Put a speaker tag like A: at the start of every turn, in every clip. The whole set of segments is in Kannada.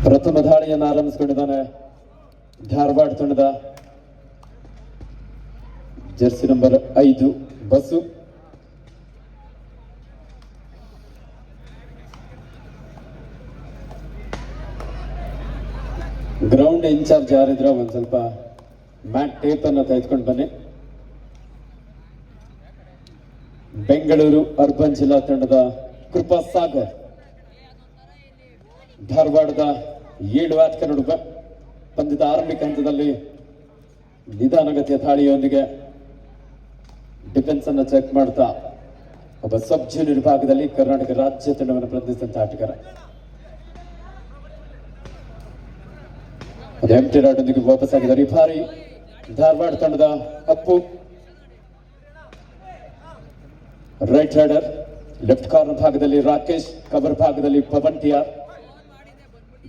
A: ಪ್ರಥಮ ದಾಳಿಯನ್ನು ಆರಂಭಿಸಿಕೊಂಡಿದ್ದಾನೆ ಧಾರವಾಡ ತಂಡದ jersey number 5 Basu. Ground incharge ಯಾರಿದ್ರೆ ಒಂದ್ ಸ್ವಲ್ಪ ಮ್ಯಾಟ್ ಟೇಪ್ ಅನ್ನ ತೆಗೆದುಕೊಂಡು ಬನ್ನಿ. ಬೆಂಗಳೂರು ಅರ್ಬನ್ ಜಿಲ್ಲಾ ತಂಡದ ಕೃಪಾ ಸಾಗರ್, ಧಾರವಾಡದ 7 ಆಟಗಾರ ನಡುವೆ ಪಂದ್ಯದ ಆರಂಭಿಕ ಹಂತದಲ್ಲಿ ನಿಧಾನಗತಿಯ ದಾಳಿಯೊಂದಿಗೆ ಡಿಫೆನ್ಸ್ ಅನ್ನು ಚೆಕ್ ಮಾಡ್ತಾ ಒಬ್ಬ ಸಬ್ ಜೂನಿಯರ್ ವಿಭಾಗದಲ್ಲಿ ಕರ್ನಾಟಕ ರಾಜ್ಯ ತಂಡವನ್ನು ಪ್ರತಿನಿಧಿಸಿದಂತ ಆಟಗಾರ. ಎಂಟಿ ರಾಡೊಂದಿಗೆ ವಾಪಸ್ ಆಗಿದ್ದಾರೆ ಈ ಬಾರಿ ಧಾರವಾಡ ತಂಡದ Appu. Right raider, left corner ಭಾಗದಲ್ಲಿ ರಾಕೇಶ್, ಕವರ್ ಭಾಗದಲ್ಲಿ ಪವನ್ ಟಿಆರ್.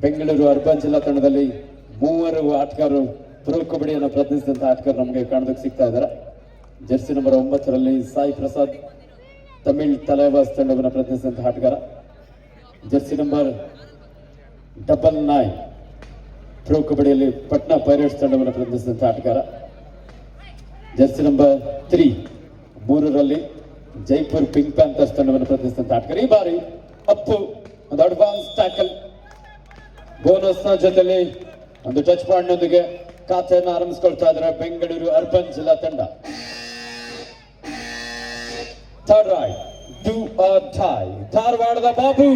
A: ಬೆಂಗಳೂರು ಅರ್ಬನ್ ಜಿಲ್ಲಾ ತಂಡದಲ್ಲಿ 3 ಆಟಗಾರರು ಪ್ರೋ ಕಬಡ್ಡಿಯನ್ನು ಪ್ರತಿನಿಧಿಸಿದಂತಹ ಆಟಗಾರರು ನಮಗೆ ಕಾಣೋದಕ್ಕೆ ಸಿಗ್ತಾ ಇದ್ದಾರೆ. ಜರ್ಸಿ ನಂಬರ್ 9ರಲ್ಲಿ ಸಾಯಿ ಪ್ರಸಾದ್, ತಮಿಳ್ ತಲೈವಾಸ್ ತಂಡವನ್ನು ಪ್ರತಿನಿಧಿಸಿದಂತಹ ಆಟಗಾರ. ಜರ್ಸಿ ನಂಬರ್ 9 ಪ್ರೋ ಕಬಡ್ಡಿಯಲ್ಲಿ ಪಟ್ನಾ ಪೈರೇಟ್ಸ್ ತಂಡವನ್ನು ಪ್ರತಿನಿಧಿಸಿದಂತಹ ಆಟಗಾರ. ಜರ್ಸಿ ನಂಬರ್ 3ರಲ್ಲಿ ಜೈಪುರ್ ಪಿಂಕ್ ಪ್ಯಾಂಥರ್ಸ್ ತಂಡವನ್ನು ಪ್ರತಿನಿಧಿಸಿದಂತಹ ಆಟಗಾರ. ಈ ಬಾರಿ ಅಪ್ಪು ಒಂದು ಅಡ್ವಾನ್ಸ್ ಟ್ಯಾಕಲ್, ಬೋನಸ್ ನ ಜೊತೆಲಿ ಒಂದು ಟಚ್ ಪಾಯಿಂಟ್ ನೊಂದಿಗೆ ಖಾತೆಯನ್ನು ಆರಂಭಿಸಿಕೊಳ್ತಾ ಇದ್ದಾರೆ ಬೆಂಗಳೂರು ಅರ್ಬನ್ ಜಿಲ್ಲಾ ತಂಡ. Third right, do or dye, ಧಾರವಾಡದ ಬಾಬು.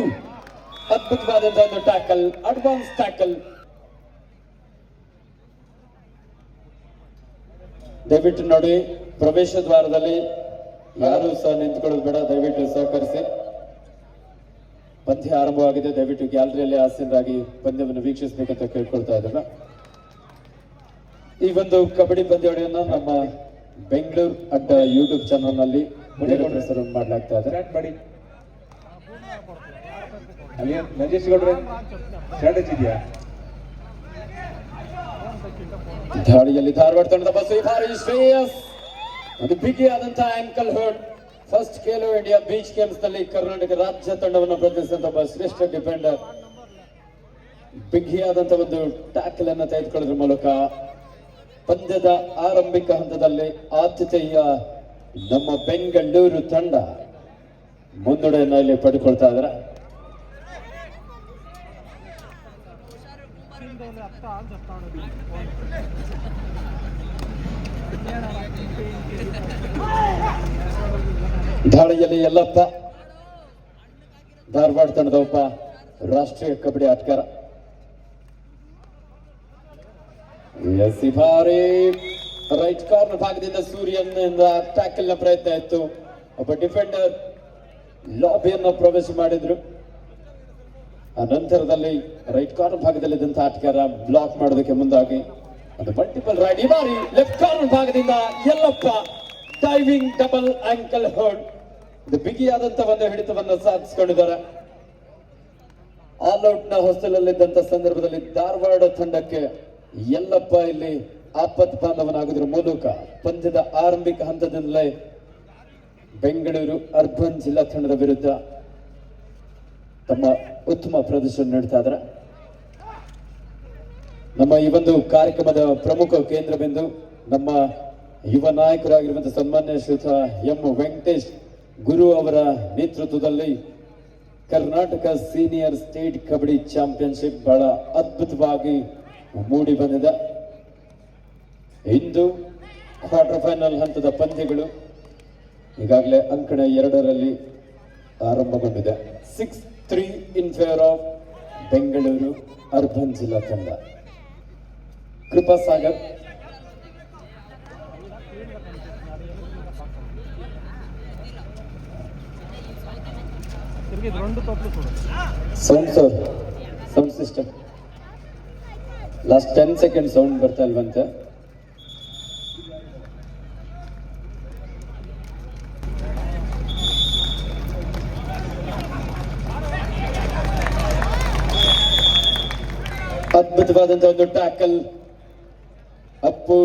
A: ಅದ್ಭುತವಾದಂತಹ ಒಂದು ಟ್ಯಾಕಲ್, ಅಡ್ವಾನ್ಸ್ ಟ್ಯಾಕಲ್. ದಯವಿಟ್ಟು ನೋಡಿ, ಪ್ರವೇಶ ದ್ವಾರದಲ್ಲಿ ಯಾರು ಸಹ ನಿಂತ್ಕೊಳ್ಳೋದು ಬೇಡ, ದಯವಿಟ್ಟು ಸಹಕರಿಸಿ. ಪಂದ್ಯ ಆರಂಭವಾಗಿದೆ, ದಯವಿಟ್ಟು ಗ್ಯಾಲರಿಯಲ್ಲಿ ಆಸೀನರಾಗಿ ಪಂದ್ಯವನ್ನು ವೀಕ್ಷಿಸಬೇಕಂತ ಕೇಳ್ಕೊಳ್ತಾ ಇದ್ದಾರೆ. ಈ ಒಂದು ಕಬಡ್ಡಿ ಪಂದ್ಯಾವಳಿಯನ್ನ ನಮ್ಮ ಬೆಂಗಳೂರು ಅಡ್ಡ ಯೂಟ್ಯೂಬ್ ಚಾನಲ್ ನಲ್ಲಿ ಪ್ರಸಾರ ಮಾಡಲಾಗ್ತಾ ಇದೆ. ದಾಳಿಯಲ್ಲಿ ಧಾರವಾಡ ತಂಡದ ಬಸ್ ಈ ಬಾರಿ ಶ್ರೇಯಸ್ ಒಂದು ಬಿಗಿಯಾದಂತಹ ankle hold. First Khelo India beach games ನಲ್ಲಿ ಕರ್ನಾಟಕ ರಾಜ್ಯ ತಂಡವನ್ನು ಪ್ರತಿನಿಧಿಸಿದಂತಹ ಒಬ್ಬ ಶ್ರೇಷ್ಠ ಡಿಫೆಂಡರ್ ಬಿಗಿಯಾದಂತಹ ಒಂದು ಟ್ಯಾಕಲ್ ಅನ್ನು ತೆಗೆದುಕೊಳ್ಳೋದ್ರ ಮೂಲಕ ಪಂದ್ಯದ ಆರಂಭಿಕ ಹಂತದಲ್ಲಿ ಆದ್ಯತೆಯ ನಮ್ಮ ಬೆಂಗಳೂರು ತಂಡ ಮುನ್ನಡೆಯನ್ನು ಇಲ್ಲಿ ಪಡೆದುಕೊಳ್ತಾ ಇದ್ದಾರೆ. ದಾಳಿಯಲ್ಲಿ ಯಲ್ಲಪ್ಪ, ಧಾರವಾಡ ತಂಡದ ಒಬ್ಬ ರಾಷ್ಟ್ರೀಯ ಕಬಡ್ಡಿ ಆಟಗಾರ. ಈ ಬಾರಿ ರೈಟ್ ಕಾರ್ನರ್ ಭಾಗದಿಂದ ಸೂರ್ಯನ್ ಟ್ಯಾಕಲ್ ನ ಪ್ರಯತ್ನ ಇತ್ತು. ಒಬ್ಬ ಡಿಫೆಂಡರ್ ಲಾಬಿಯನ್ನು ಪ್ರವೇಶ ಮಾಡಿದ್ರು. ಆ ನಂತರದಲ್ಲಿ ರೈಟ್ ಕಾರ್ನರ್ ಭಾಗದಲ್ಲಿದ್ದಂತಹ ಆಟಗಾರ ಬ್ಲಾಕ್ ಮಾಡೋದಕ್ಕೆ ಮುಂದಾಗಿ ಒಂದು ಮಲ್ಟಿಪಲ್ ರೈಡ್. ಈ ಬಾರಿ ಲೆಫ್ಟ್ ಕಾರ್ನರ್ ಭಾಗದಿಂದ Yallappa diving double ankle hold, ಇದು ಬಿಗಿಯಾದಂತಹ ಒಂದು ಹಿಡಿತವನ್ನು ಸಾಧಿಸಿಕೊಂಡಿದ್ದಾರೆ. ಆಲ್ ಔಟ್ ನ ಹೊಸಲಲ್ಲಿದ್ದಂತ ಸಂದರ್ಭದಲ್ಲಿ ಧಾರವಾಡ ತಂಡಕ್ಕೆ ಯಲ್ಲಪ್ಪ ಇಲ್ಲಿ ಆಪತ್ ಬಾಂಧವನಾಗುವುದರ ಮೂಲಕ ಪಂದ್ಯದ ಆರಂಭಿಕ ಹಂತದಿಂದಲೇ ಬೆಂಗಳೂರು ಅರ್ಬನ್ ಜಿಲ್ಲಾ ತಂಡದ ವಿರುದ್ಧ ತಮ್ಮ ಉತ್ತಮ ಪ್ರದರ್ಶನ ನೀಡ್ತಾ ಇದ್ದಾರೆ. ನಮ್ಮ ಈ ಒಂದು ಕಾರ್ಯಕ್ರಮದ ಪ್ರಮುಖ ಕೇಂದ್ರ ಬಿಂದು ನಮ್ಮ ಯುವ ನಾಯಕರಾಗಿರುವಂತಹ ಸನ್ಮಾನ್ಯ ಶ್ರೀಯುತ ಎಂ ವೆಂಕಟೇಶ್ ಗುರು ಅವರ ನೇತೃತ್ವದಲ್ಲಿ Karnataka senior state kabaddi championship ಬಹಳ ಅದ್ಭುತವಾಗಿ ಮೂಡಿ ಬಂದಿದೆ. ಇಂದು ಕ್ವಾರ್ಟರ್ ಫೈನಲ್ ಹಂತದ ಪಂದ್ಯಗಳು ಈಗಾಗಲೇ ಅಂಕಣ 2ರಲ್ಲಿ ಆರಂಭಗೊಂಡಿದೆ. 6-3 in favour of Bengaluru urban ಜಿಲ್ಲಾ ತಂಡ. Krupa Sagar, sound system last 10 second sound ಬರ್ತಾ ಇಲ್ವಂತೆ. ಅದ್ಭುತವಾದಂತಹ ಒಂದು ಟ್ಯಾಕಲ್ ಅಪ್ಪು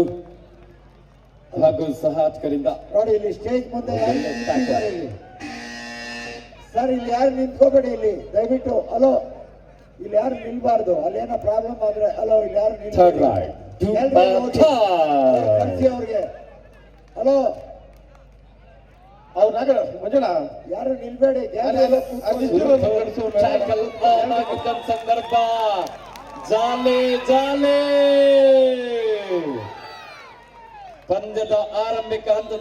A: ಹಾಗೂ ಸಹಾತ್ಕರಿಂದ.
B: ನೋಡಿ ಇಲ್ಲಿ ಸ್ಟೇಜ್ ಮುಂದೆ ಸರ್, ಇಲ್ಲಿ ಯಾರು ನಿಂತ್ಕೋಬೇಡಿ, ಇಲ್ಲಿ ದಯವಿಟ್ಟು. ಹಲೋ, ಇಲ್ಲಿ ಯಾರು ನಿಲ್ಬಾರ್ದು, ಅಲ್ಲೇನೋ ಪ್ರಾಬ್ಲಮ್ ಆದ್ರೆ ಹಲೋ ಇಲ್ಲಿ ಯಾರು
A: ಥರ್ಡ್ ರೈಟ್
B: ಕರ್ಸಿ ಅವ್ರಿಗೆ ಹಲೋ
C: ಅವ್ರ ಮಂಜುಳ
B: ಯಾರು ನಿಲ್ಬೇಡಿ
A: ಟ್ಯಾಕಲ್ ಸಂದರ್ಭ ಜಾಲೆ ಜಾಲೆ ಪಂದ್ಯದ ಆರಂಭಿಕ ಹಂತದ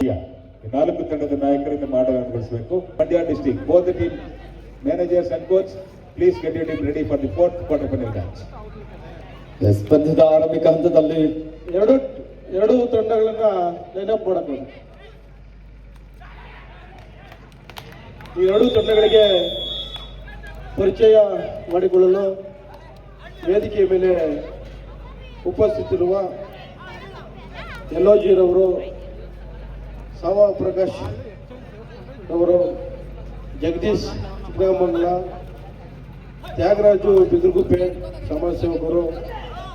C: 4 ತಂಡದ ನಾಯಕರಿಂದ ಮಾಡಬೇಕು. Mandya district both team managers and coach please get your team ready for the fourth quarter final match.
A: ಪಂದ್ಯದ ಆರಂಭಿಕ ಹಂತದಲ್ಲಿ
D: ಎರಡು ತಂಡಗಳನ್ನ ಲೈನಪ್ ಮಾಡಬಹುದು. ಈ ಎರಡು ತಂಡಗಳಿಗೆ ಪರಿಚಯ ಮಾಡಿಕೊಳ್ಳಲು ವೇದಿಕೆಯ ಮೇಲೆ ಉಪಸ್ಥಿತಿರುವ ಯಲ್ಲೋಜಿರವರು, ಸಾವಾ ಪ್ರಕಾಶ್ ರವರು, ಜಗದೀಶ್ ಚಿಕ್ಕಮಂಗಲ, ತ್ಯಾಗರಾಜು ಬಿದಿರುಗುಪ್ಪೆ ಸಮಾಜ ಸೇವಕರು,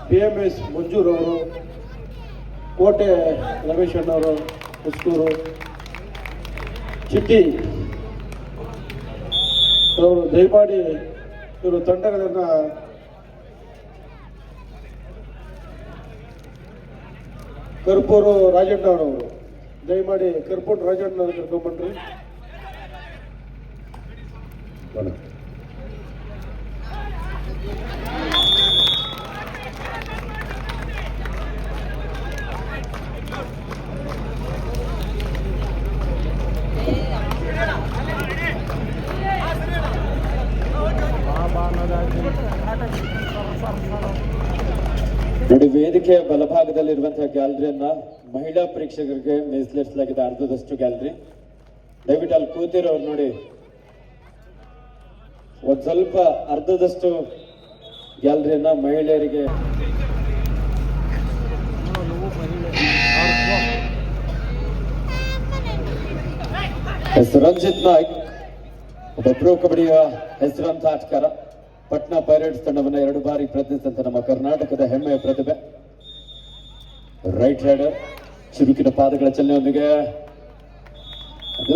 D: PMS ಮಂಜೂರವರು, ಕೋಟೆ ರಮೇಶ್ ಅಣ್ಣವರು ಮುಸ್ಕೂರು, ಚಿಟ್ಟಿ ಅವರು ದಯಮಾಡಿ ಇವರು ತಂಡಗಳನ್ನ ಕರ್ಪೂರು ರಾಜಣ್ಣವರವರು ದಯಮಾಡಿ ಕರ್ಪೂರು ರಾಜಣ್ಣ ಕರ್ಕೊಂಡ್ಬನ್ರಿ.
A: ನೋಡಿ, ವೇದಿಕೆಯ ಬಲಭಾಗದಲ್ಲಿರುವಂತಹ ಗ್ಯಾಲರಿಯನ್ನ ಮಹಿಳಾ ಪ್ರೇಕ್ಷಕರಿಗೆ ಮೀಸಲಿರಿಸಲಾಗಿದೆ. ಅರ್ಧದಷ್ಟು ಗ್ಯಾಲರಿ. ದಯವಿಟ್ಟು ಅಲ್ಲಿ ಕೂತಿರೋರು ನೋಡಿ, ಒಂದ್ ಸ್ವಲ್ಪ ಅರ್ಧದಷ್ಟು ಗ್ಯಾಲರಿಯನ್ನ ಮಹಿಳೆಯರಿಗೆ. ರಂಜಿತ್ ನಾಯ್ಕ್ ಒಬ್ಬ ಪ್ರೋ ಕಬಡ್ಡಿಯ ಹೆಸರಾಂತ ಆಟಗಾರ. ಪಟ್ನಾ ಪೈರೇಟ್ಸ್ ತಂಡವನ್ನು 2 ಬಾರಿ ಪ್ರತಿನಿಧಿಸಿದಂತ ನಮ್ಮ ಕರ್ನಾಟಕದ ಹೆಮ್ಮೆಯ ಪ್ರತಿಭೆ. ರೈಟ್ ರೈಡರ್, ಚುರುಕಿನ ಪಾದಗಳ ಚಲನೆಯೊಂದಿಗೆ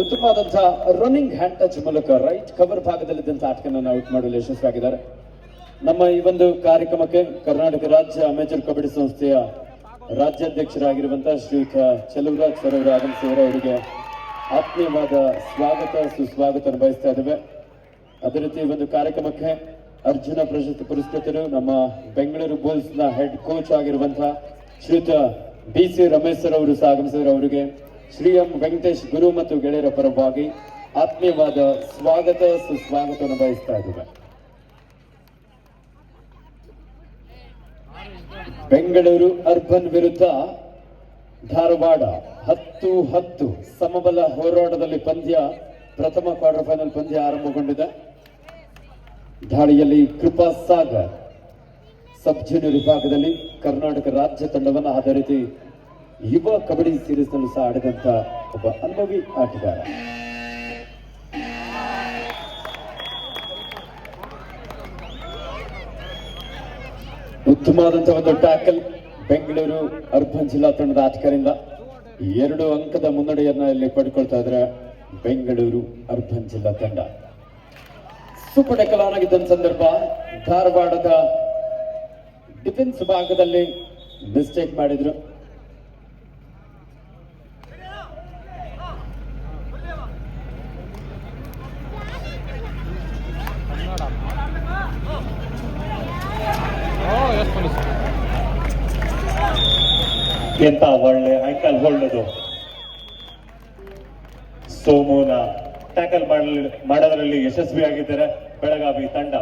A: ಉತ್ತಮವಾದಂತಹ ರನ್ನಿಂಗ್ ಹ್ಯಾಂಡ್ ಟಚ್ ಮೂಲಕ ರೈಟ್ ಕವರ್ ಭಾಗದಲ್ಲಿದ್ದಂತಹ ಆಟಗಳನ್ನು ಔಟ್ ಮಾಡಲು ಯಶಸ್ವಿಯಾಗಿದ್ದಾರೆ. ನಮ್ಮ ಈ ಒಂದು ಕಾರ್ಯಕ್ರಮಕ್ಕೆ ಕರ್ನಾಟಕ ರಾಜ್ಯ ಅಮೇಚರ್ ಕಬಡ್ಡಿ ಸಂಸ್ಥೆಯ ರಾಜ್ಯಾಧ್ಯಕ್ಷರಾಗಿರುವಂತಹ ಶ್ರೀಯುತ ಚೆಲುವರಾಜ್ ಸರ್ ಅವರು ಆಗಮಿಸಿದರೆ ಅವರಿಗೆ ಆತ್ಮೀಯವಾದ ಸ್ವಾಗತ ಸುಸ್ವಾಗತ ಬಯಸ್ತಾ ಇದ್ದೇವೆ. ಅದೇ ರೀತಿ ಒಂದು ಕಾರ್ಯಕ್ರಮಕ್ಕೆ ಅರ್ಜುನ ಪ್ರಶಸ್ತಿ ಪುರಸ್ಕೃತರು ನಮ್ಮ ಬೆಂಗಳೂರು ಬುಲ್ಸ್ ನ ಹೆಡ್ ಕೋಚ್ ಆಗಿರುವಂತಹ ಶ್ರೀಯುತ BC ರಮೇಶ್ ಸರ್ ಅವರು ಆಗಮಿಸಿದರೆ ಅವರಿಗೆ ಶ್ರೀ ಎಂ ವೆಂಕಟೇಶ್ ಗುರು ಮತ್ತು ಗೆಳೆಯರ ಪರವಾಗಿ ಆತ್ಮೀಯವಾದ ಸ್ವಾಗತ ಸುಸ್ವಾಗತವನ್ನು ಬಯಸ್ತಾ ಇದ್ದೇವೆ. ಬೆಂಗಳೂರು ಅರ್ಬನ್ ವಿರುದ್ಧ ಧಾರವಾಡ 10-10 ಸಮಬಲ ಹೋರಾಟದಲ್ಲಿ ಪಂದ್ಯ ಪ್ರಥಮ ಕ್ವಾರ್ಟರ್ ಫೈನಲ್ ಪಂದ್ಯ ಆರಂಭಗೊಂಡಿದೆ. ದಾಳಿಯಲ್ಲಿ ಕೃಪಾ ಸಾಗರ್ ಸಬ್ ಜೂನಿಯರ್ ವಿಭಾಗದಲ್ಲಿ ಕರ್ನಾಟಕ ರಾಜ್ಯ ತಂಡವನ್ನು, ಅದೇ ರೀತಿ ಯುವ ಕಬಡ್ಡಿ ಸೀರೀಸ್ ನಲ್ಲೂ ಸಹ ಆಡಿದಂತ ಒಬ್ಬ ಅನುಭವಿ ಆಟಗಾರ. ಉತ್ತಮವಾದಂತಹ ಒಂದು ಟ್ಯಾಕಲ್ ಬೆಂಗಳೂರು ಅರ್ಬನ್ ಜಿಲ್ಲಾ ತಂಡದ ಆಟಗಾರರಿಂದ 2 ಅಂಕದ ಮುನ್ನಡೆಯನ್ನ ಇಲ್ಲಿ ಪಡ್ಕೊಳ್ತಾ ಇದ್ರೆ ಬೆಂಗಳೂರು ಅರ್ಬನ್ ಜಿಲ್ಲಾ ತಂಡ. ಸೂಪರ್ ಟ್ಯಾಕಲ್ ಆನ್ ಆಗಿದ್ದ ಸಂದರ್ಭ ಧಾರವಾಡದ ಡಿಫೆನ್ಸ್ ಭಾಗದಲ್ಲಿ ಮಿಸ್ಟೇಕ್ ಮಾಡಿದ್ರು.
C: ಎಂತ ಒಳ್ಳೆ ಆಂಕಲ್ ಹೋಲ್ಡದು. ಸೋಮುನ ಟ್ಯಾಕಲ್ ಮಾಡೋದ್ರಲ್ಲಿ ಯಶಸ್ವಿಯಾಗಿದ್ದಾರೆ ಬೆಳಗಾವಿ ತಂಡ.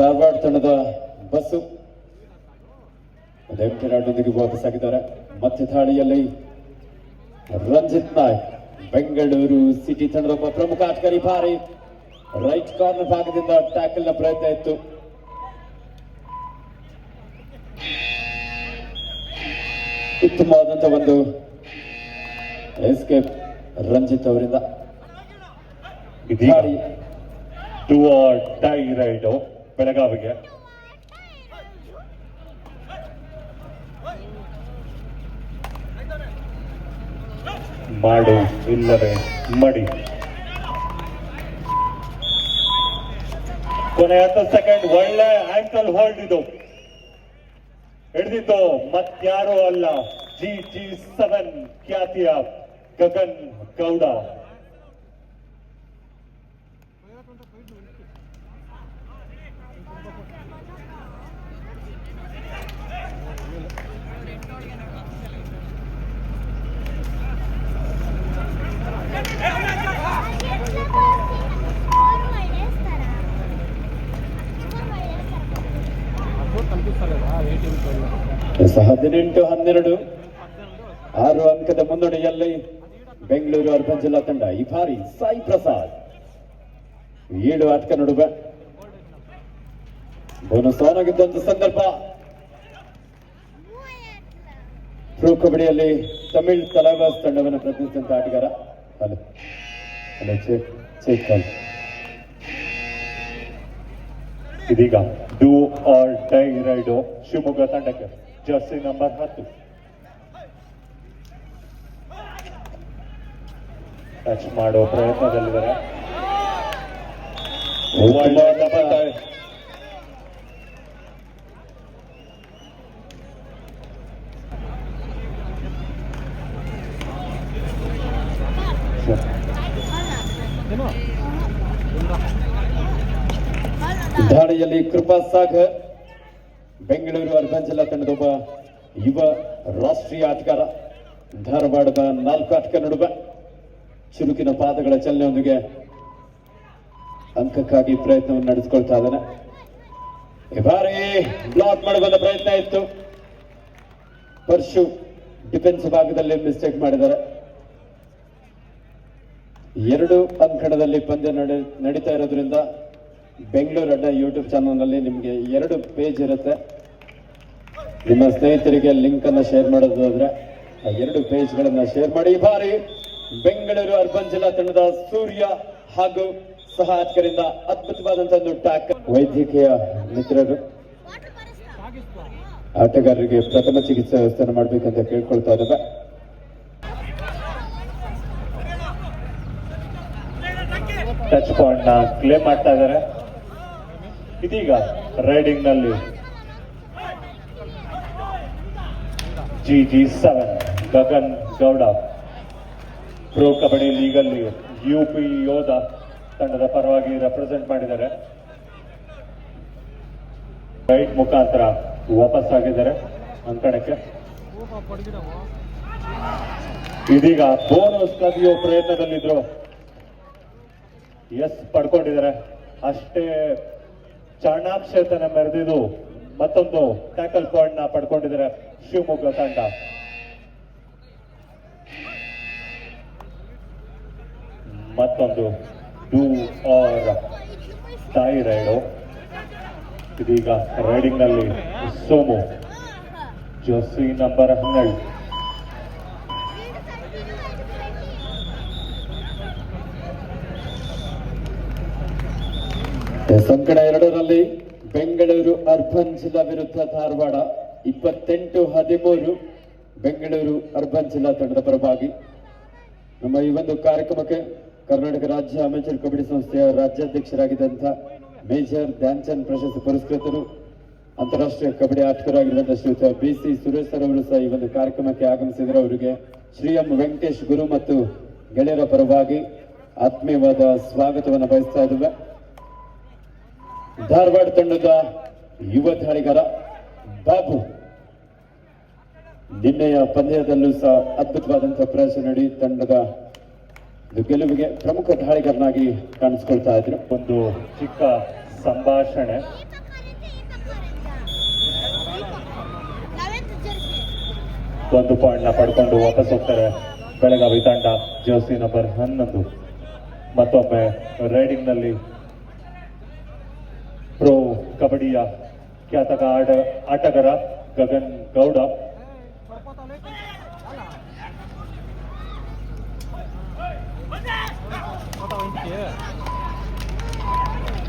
A: ಧಾರವಾಡ ತಂಡದ ಬಸ್ಸು ಎಂಟರೊಂದಿಗೆ ವಾಪಸ್ಸಾಗಿದ್ದಾರೆ. ಮತ್ತೆ ದಾಳಿಯಲ್ಲಿ ರಂಜಿತ್ ನಾಯ್ಕ್ ಬೆಂಗಳೂರು ಸಿಟಿ ತಂಡದ ಒಬ್ಬ ಪ್ರಮುಖ ಆಟಗಾರಿ. ಭಾರಿ ರೈಟ್ ಕಾರ್ನರ್ ಭಾಗದಿಂದ ಟ್ಯಾಕಲ್ ನ ಪ್ರಯತ್ನ ಇತ್ತು. ಉತ್ತಮವಾದಂತ ಒಂದು ಎಸ್ಕೇಪ್ ರಂಜಿತ್ ಅವರಿಂದ.
E: ಇದೀಗ ಟು ಆರ್ ಡೈ ರೈಡು ಬೆಳಗಾವಿಗೆ. ಮಾಡು ಇಲ್ಲವೇ ಮಡಿ. ಕೊನೆ 10 ಸೆಕೆಂಡ್. ಒಳ್ಳೆ ಆಂಕಲ್ ಹೋಲ್ಡ್ ಇದು. ಹಿಡಿದಿದ್ದು ಮತ್ಯಾರೋ ಅಲ್ಲ, GG7 ಖ್ಯಾತಿಯ ಗಗನ್ ಗೌಡ.
A: ಸಹ 18-12 6 ಅಂಕದ ಮುನ್ನಡೆಯಲ್ಲಿ ಬೆಂಗಳೂರು ಅರ್ಬನ್ ಜಿಲ್ಲಾ ತಂಡ. ಈ ಬಾರಿ ಸಾಯಿ ಪ್ರಸಾದ್ 7 ಆಟಕ ನಡುವೆ ಬೋನಸ್ ಆನ್ ಆಗಿದ್ದಂತ ಸಂದರ್ಭ. ಪ್ರೊ ಕಬಡ್ಡಿಯಲ್ಲಿ ತಮಿಳ್ ತಲವಾಸ್ ತಂಡವನ್ನು ಪ್ರತಿನಿಧಿಸಿದಂತ ಆಟಗಾರ.
E: ಇದೀಗ do or die raid Shivamogga ತಂಡಕ್ಕೆ. ಜರ್ಸಿ ನಂಬರ್ 10 ಟಚ್ ಮಾಡೋ ಪ್ರಯತ್ನದಲ್ಲಿದ್ದಾರೆ. ಒಳ್ಳೆ double tie.
A: ದಾಳಿಯಲ್ಲಿ ಕೃಪಾ ಸಾಗರ್ ಬೆಂಗಳೂರು ಅರ್ಬನ್ ಜಿಲ್ಲಾ ತಂಡದ ಒಬ್ಬ ಯುವ ರಾಷ್ಟ್ರೀಯ ಆಟಗಾರ. ಧಾರವಾಡದ 4 ಆಟಕ ನಡುವೆ ಚುರುಕಿನ ಪಾದಗಳ ಚಲನೆಯೊಂದಿಗೆ ಅಂಕಕ್ಕಾಗಿ ಪ್ರಯತ್ನವನ್ನು ನಡೆಸಿಕೊಳ್ತಾ ಇದ್ದಾನೆ. ಈ ಬಾರಿ ಬ್ಲಾಕ್ ಮಾಡುವಂತ ಪ್ರಯತ್ನ ಇತ್ತು. ಪರ್ಶು ಡಿಫೆನ್ಸ್ ಭಾಗದಲ್ಲಿ ಮಿಸ್ಟೇಕ್ ಮಾಡಿದ್ದಾರೆ. 2 ಅಂಕಣದಲ್ಲಿ ಪಂದ್ಯ ನಡೀತಾ ಇರೋದ್ರಿಂದ ಬೆಂಗಳೂರು ಅಡ್ಡ ಯೂಟ್ಯೂಬ್ ಚಾನಲ್ ನಲ್ಲಿ ನಿಮಗೆ 2 ಪೇಜ್ ಇರುತ್ತೆ. ನಿಮ್ಮ ಸ್ನೇಹಿತರಿಗೆ ಲಿಂಕ್ ಅನ್ನ ಶೇರ್ ಮಾಡೋದಾದ್ರೆ ಆ 2 ಪೇಜ್ ಗಳನ್ನ ಶೇರ್ ಮಾಡಿ. ಈ ಬಾರಿ ಬೆಂಗಳೂರು ಅರ್ಬನ್ ಜಿಲ್ಲಾ ತಂಡದ ಸೂರ್ಯ ಹಾಗೂ ಸಹ ಆಟಗಾರರಿಂದ ಅದ್ಭುತವಾದಂತಹ ಒಂದು ಟ್ಯಾಕ್. ವೈದ್ಯಕೀಯ ಮಿತ್ರರು ಆಟಗಾರರಿಗೆ ಪ್ರಥಮ ಚಿಕಿತ್ಸೆ ವ್ಯವಸ್ಥೆ ಮಾಡಬೇಕಂತ ಕೇಳ್ಕೊಳ್ತಾ ಇದ್ದಾರೆ.
E: ಟಚ್ ಪಾಯಿಂಟ್ ನ ಕ್ಲೇಮ್ ಮಾಡ್ತಾ ಇದ್ದಾರೆ. ಇದೀಗ ರೈಡಿಂಗ್ ನಲ್ಲಿ GG7 ಗಗನ್ ಗೌಡ ಪ್ರೊ ಕಬಡ್ಡಿ ಲೀಗಲ್ಲಿ UP ಯೋಧ ತಂಡದ ಪರವಾಗಿ ರೆಪ್ರೆಸೆಂಟ್ ಮಾಡಿದ್ದಾರೆ. ರೈಟ್ ಮುಖಾಂತರ ವಾಪಸ್ ಆಗಿದ್ದಾರೆ ಅಂಕಣಕ್ಕೆ. ಇದೀಗ ಬೋನಸ್ ಕದಿಯೋ ಪ್ರಯತ್ನದಲ್ಲಿದ್ರು. ಪಡ್ಕೊಂಡಿದ್ದಾರೆ. ಅಷ್ಟೇ ಚಾಣಾಕ್ಷತನ ಮೆರೆದಿದ್ದು ಮತ್ತೊಂದು ಟ್ಯಾಕಲ್ ಪಾಯಿಂಟ್ ನ ಪಡ್ಕೊಂಡಿದ್ದಾರೆ ಶಿವಮೊಗ್ಗ ತಂಡ. ಮತ್ತೊಂದು ಡೂ ಆರ್ ಡೈ ರೈಡು. ಇದೀಗ ರೈಡಿಂಗ್ ನಲ್ಲಿ ಸೋಮು ಜರ್ಸಿ ನಂಬರ್ 12.
A: ಸಂಕಡ 2ರಲ್ಲಿ ಬೆಂಗಳೂರು ಅರ್ಬನ್ ಜಿಲ್ಲಾ ವಿರುದ್ಧ ಧಾರವಾಡ 28-13 ಬೆಂಗಳೂರು ಅರ್ಬನ್ ಜಿಲ್ಲಾ ತಂಡದ ಪರವಾಗಿ. ನಮ್ಮ ಈ ಒಂದು ಕಾರ್ಯಕ್ರಮಕ್ಕೆ ಕರ್ನಾಟಕ ರಾಜ್ಯ ಅಮೆಚೂರ್ ಕಬಡ್ಡಿ ಸಂಸ್ಥೆಯ ರಾಜ್ಯಾಧ್ಯಕ್ಷರಾಗಿದ್ದಂಥ ಮೇಜರ್ ಧ್ಯಾನ್ ಚಂದ್ ಪ್ರಶಸ್ತಿ ಪುರಸ್ಕೃತರು, ಅಂತಾರಾಷ್ಟ್ರೀಯ ಕಬಡ್ಡಿ ಆಟಗಾರರಾಗಿರುವಂತಹ ಶ್ರೀಯುತ BC ಸುರೇಶ್ ಸರ್ ಅವರು ಸಹ ಈ ಒಂದು ಕಾರ್ಯಕ್ರಮಕ್ಕೆ ಆಗಮಿಸಿದರೆ ಅವರಿಗೆ ಶ್ರೀ ಎಂ ವೆಂಕಟೇಶ್ ಗುರು ಮತ್ತು ಗೆಳೆಯರ ಪರವಾಗಿ ಆತ್ಮೀಯವಾದ ಸ್ವಾಗತವನ್ನು ಬಯಸ್ತಾ ಇದ್ದೇವೆ. ಧಾರವಾಡ ತಂಡದ ಯುವ ದಾಳಿಗಾರ ಬಾಬು ನಿನ್ನೆಯ ಪಂದ್ಯದಲ್ಲೂ ಸಹ ಅದ್ಭುತವಾದಂತಹ ಪ್ರದರ್ಶನ ನೀಡಿ ತಂಡದ ಗೆಲುವಿಗೆ ಪ್ರಮುಖ ದಾಳಿಗಾರನಾಗಿ ಕಾಣಿಸಿಕೊಳ್ತಾ ಇದ್ರು.
E: ಒಂದು ಚಿಕ್ಕ ಸಂಭಾಷಣೆ. ಒಂದು ಪಾಯಿಂಟ್ ನ ಪಡ್ಕೊಂಡು ವಾಪಸ್ ಹೋಗ್ತಾರೆ ಬೆಳಗಾವಿ ತಂಡ ಜರ್ಸಿ ನಂಬರ್ 11. ಮತ್ತೊಮ್ಮೆ ರೈಡಿಂಗ್ ನಲ್ಲಿ ಪ್ರೊ ಕಬಡ್ಡಿಯ ಖ್ಯಾತ ಆಟಗಾರ ಗಗನ್ ಗೌಡ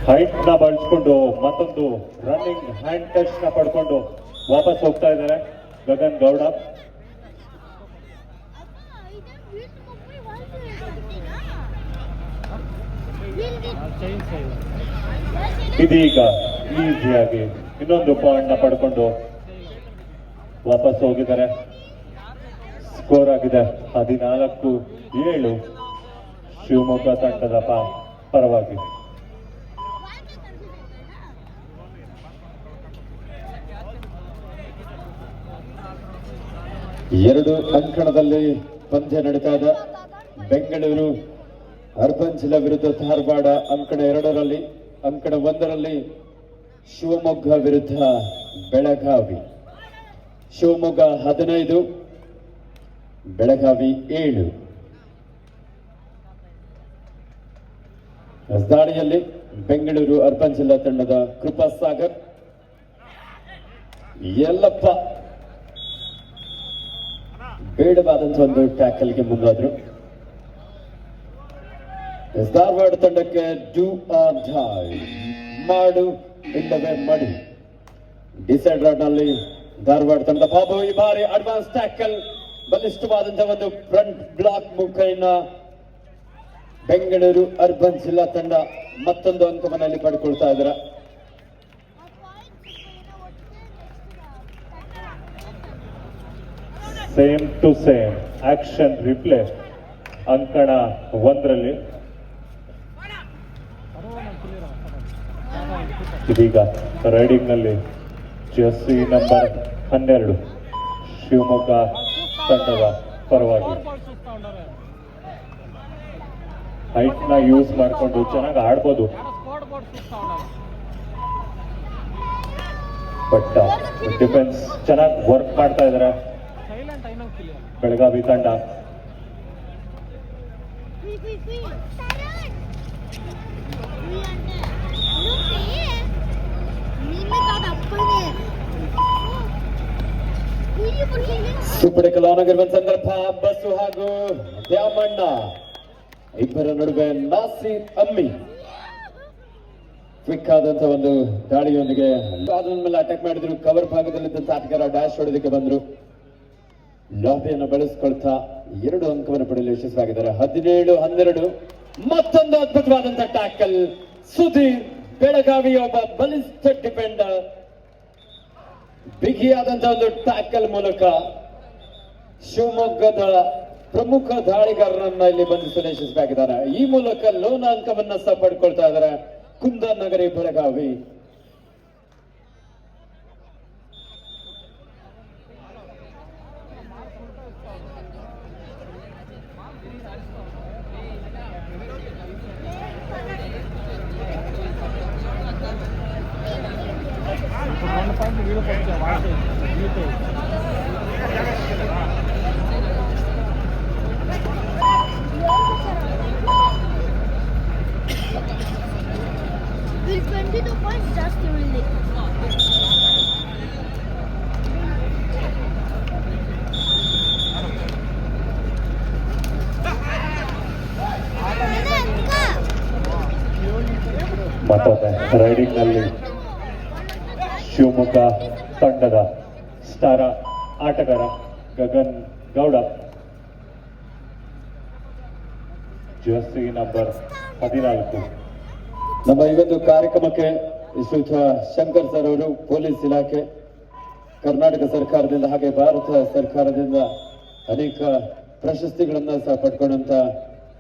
E: ಹೈಟ್ ನ ಬಳಸ್ಕೊಂಡು ಮತ್ತೊಂದು ರನ್ನಿಂಗ್ ಹ್ಯಾಂಡ್ ಟಚ್ ನ ಪಡ್ಕೊಂಡು ವಾಪಸ್ ಹೋಗ್ತಾ ಇದ್ದಾರೆ ಗಗನ್ ಗೌಡ. ಇದೀಗ ಈಸಿಯಾಗಿ ಇನ್ನೊಂದು ಪಾಯಿಂಟ್ ನ ಪಡ್ಕೊಂಡು ವಾಪಸ್ ಹೋಗಿದ್ದಾರೆ. ಸ್ಕೋರ್ ಆಗಿದೆ 14-7 ಶಿವಮೊಗ್ಗ ತಂಡದ ಪರವಾಗಿ.
A: ಎರಡು ಅಂಕಣದಲ್ಲಿ ಪಂದ್ಯ ನಡೀತಾ ಇದೆ. ಬೆಂಗಳೂರು ಅರ್ಬನ್ ಜಿಲ್ಲಾ ವಿರುದ್ಧ ಧಾರವಾಡ ಅಂಕಣ 2ರಲ್ಲಿ, ಅಂಕಣ 1ರಲ್ಲಿ ಶಿವಮೊಗ್ಗ ವಿರುದ್ಧ ಬೆಳಗಾವಿ. ಶಿವಮೊಗ್ಗ 15, ಬೆಳಗಾವಿ 7. ದಾಳಿಯಲ್ಲಿ ಬೆಂಗಳೂರು ಅರ್ಬನ್ ಜಿಲ್ಲಾ ತಂಡದ ಕೃಪಾ ಸಾಗರ್, ಯಲ್ಲಪ್ಪ ಬೇಡವಾದಂತಹ ಒಂದು ಟ್ಯಾಕಲ್ಗೆ ಮುಂದಾದ್ರು. ಧಾರವಾಡ ತಂಡಕ್ಕೆ ಡೂ ಆರ್ ಡೈ, ಮಾಡು ಇಲ್ಲವೇ ಮಡಿ. ಡಿಸೈಡ್ ನಲ್ಲಿ ಧಾರವಾಡ ತಂಡದ ಬಾಬು ಈ ಬಾರಿ ಅಡ್ವಾನ್ಸ್ ಟ್ಯಾಕಲ್, ಬಲಿಷ್ಠವಾದಂತಹ ಒಂದು ಫ್ರಂಟ್ ಬ್ಲಾಕ್ ಮುಖೇನ ಬೆಂಗಳೂರು ಅರ್ಬನ್ ಜಿಲ್ಲಾ ತಂಡ ಮತ್ತೊಂದು ಅಂಕವನ್ನು ಪಡ್ಕೊಳ್ತಾ ಇದ್ದಾರೆ.
E: Same to same action replay ಅಂಕಣ 1ರಲ್ಲಿ. ಇದೀಗ ರೈಡಿಂಗ್ ನಲ್ಲಿ ಜರ್ಸಿ ನಂಬರ್ 12 ಶಿವಮೊಗ್ಗ ತಂಡದ ಪರವಾಗಿ ಹೈಟ್ ನ ಯೂಸ್ ಮಾಡಿಕೊಂಡು ಚೆನ್ನಾಗಿ ಆಡ್ಬೋದು, ಬಟ್ ಡಿಫೆನ್ಸ್ ಚೆನ್ನಾಗಿ ವರ್ಕ್ ಮಾಡ್ತಾ ಇದಾರೆ ಬೆಳಗಾವಿ ತಂಡ.
A: ಸುಪಡಿಕಲಾಗಿರುವ ಸಂದರ್ಭ ಬಸ್ಸು ಹಾಗೂ ದ್ಯಾಮಣ್ಣ ಇಬ್ಬರ ನಡುವೆ ನಾಸೀರ್ ಅಮ್ಮಿ ಕ್ವಿಕ್ ಆದಂತಹ ಒಂದು ದಾಳಿಯೊಂದಿಗೆ ಮೇಲೆ ಅಟ್ಯಾಕ್ ಮಾಡಿದ್ರು. ಕವರ್ ಭಾಗದಲ್ಲಿದ್ದಂತ ಆಟಗಾರ ಡ್ಯಾಶ್ ಹೊಡೆದಕ್ಕೆ ಬಂದ್ರು. ಲಾಬಿಯನ್ನು ಬಳಸ್ಕೊಳ್ತಾ 2 ಅಂಕವನ್ನು ಪಡೆಯಲು ಯಶಸ್ವಿಯಾಗಿದ್ದಾರೆ. 17-12. ಮತ್ತೊಂದು ಅದ್ಭುತವಾದಂತಹ ಟ್ಯಾಕಲ್. ಸುಧೀರ್ ಬೆಳಗಾವಿ ಒಬ್ಬ ಬಲಿಷ್ಠ ಡಿಫೆಂಡರ್ ಬಿಗಿಯಾದಂತಹ ಒಂದು ಟ್ಯಾಕಲ್ ಮೂಲಕ ಶಿವಮೊಗ್ಗದ ಪ್ರಮುಖ ದಾಳಿಗಾರರನ್ನ ಇಲ್ಲಿ ಬಂಧಿಸಲು ಯಶಸ್ವಿಯಾಗಿದ್ದಾರೆ. ಈ ಮೂಲಕ ಲೋನ ಅಂಕವನ್ನ ಸಹ ಪಡ್ಕೊಳ್ತಾ ಇದ್ದಾರೆ Kundanagari Belagavi.
F: Will 22 points just only.
E: ಮತ್ತೊಮ್ಮೆ ರೈಡಿಂಗ್ ನಲ್ಲಿ ಶಿವಮೊಗ್ಗ ತಂಡದ ಸ್ಟಾರ ಆಟಗಾರ ಗಗನ್ ಗೌಡ, ಜರ್ಸಿ ನಂಬರ್ 14.
A: ನಮ್ಮ ಈ ಒಂದು ಕಾರ್ಯಕ್ರಮಕ್ಕೆ ಶ್ರೀಯುತ ಶಂಕರ್ ಸರ್ ಅವರು ಪೊಲೀಸ್ ಇಲಾಖೆ, ಕರ್ನಾಟಕ ಸರ್ಕಾರದಿಂದ ಹಾಗೆ ಭಾರತ ಸರ್ಕಾರದಿಂದ ಅನೇಕ ಪ್ರಶಸ್ತಿಗಳನ್ನ ಸಹ ಪಡ್ಕೊಂಡಂತ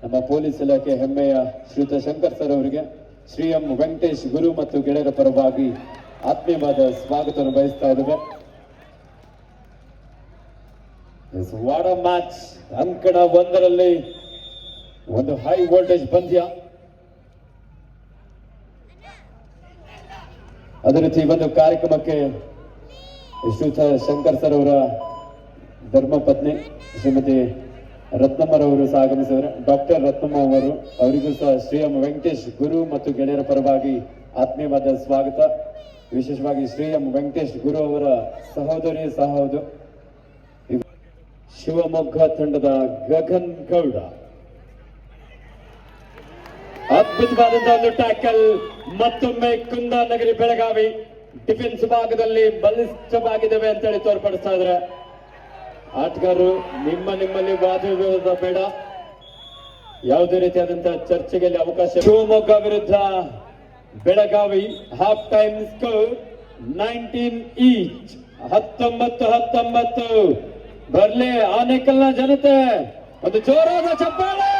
A: ನಮ್ಮ ಪೊಲೀಸ್ ಇಲಾಖೆ ಹೆಮ್ಮೆಯ ಶ್ರೀಯುತ ಶಂಕರ್ ಸರ್ ಅವರಿಗೆ ಶ್ರೀ ಎಂ ವೆಂಕಟೇಶ್ ಗುರು ಮತ್ತು ಗೆಳೆಯರ ಪರವಾಗಿ ಆತ್ಮೀಯವಾದ ಸ್ವಾಗತವನ್ನು ಬಯಸ್ತಾ ಇದ್ದೇವೆ. ವಾಡ ಮ್ಯಾಚ್ ಅಂಕಣ 1ರಲ್ಲಿ ಒಂದು ಹೈ ವೋಲ್ಟೇಜ್ ಪಂದ್ಯ. ಅದೇ ರೀತಿ ಒಂದು ಕಾರ್ಯಕ್ರಮಕ್ಕೆ ಶ್ರೀಯುತ ಶಂಕರ್ ಸರ್ ಅವರ ಧರ್ಮಪತ್ನಿ ಶ್ರೀಮತಿ ರತ್ನಮ್ಮರವರು ಸಹ ಆಗಮಿಸಿದ್ದಾರೆ. ಡಾಕ್ಟರ್ ರತ್ನಮ್ಮ ಅವರು, ಅವರಿಗೂ ಸಹ ಶ್ರೀ ಎಂ ವೆಂಕಟೇಶ್ ಗುರು ಮತ್ತು ಗೆಳೆಯರ ಪರವಾಗಿ ಆತ್ಮೀಯವಾದ ಸ್ವಾಗತ. ವಿಶೇಷವಾಗಿ ಶ್ರೀ ಎಂ ವೆಂಕಟೇಶ್ ಗುರು ಅವರ ಸಹೋದರಿ ಸಹ ಹೌದು. ಶಿವಮೊಗ್ಗ ತಂಡದ ಗಗನ್ ಗೌಡ ಅದ್ಭುತವಾದಂತಹ ಒಂದು ಟ್ಯಾಕಲ್. ಮತ್ತೊಮ್ಮೆ ಕುಂದಾನಗರಿ ಬೆಳಗಾವಿ ಡಿಫೆನ್ಸ್ ಭಾಗದಲ್ಲಿ ಬಲಿಷ್ಠವಾಗಿದ್ದೇವೆ ಅಂತೇಳಿ ತೋರ್ಪಡಿಸ್ತಾ ಇದ್ರೆ ಆಟಗಾರರು ನಿಮ್ಮಲ್ಲಿ ವಾದ ವಿರೋಧ ಬೇಡ, ಯಾವುದೇ ರೀತಿಯಾದಂತಹ ಚರ್ಚೆಗೆ ಇಲ್ಲಿ ಅವಕಾಶ. ಶಿವಮೊಗ್ಗ ವಿರುದ್ಧ Belagavi half time score 19 each. 19 ಬರ್ಲಿ ಆನೇಕಲ್ನ ಜನತೆ ಒಂದು ಜೋರಾದ ಚಪ್ಪಾಳೆ.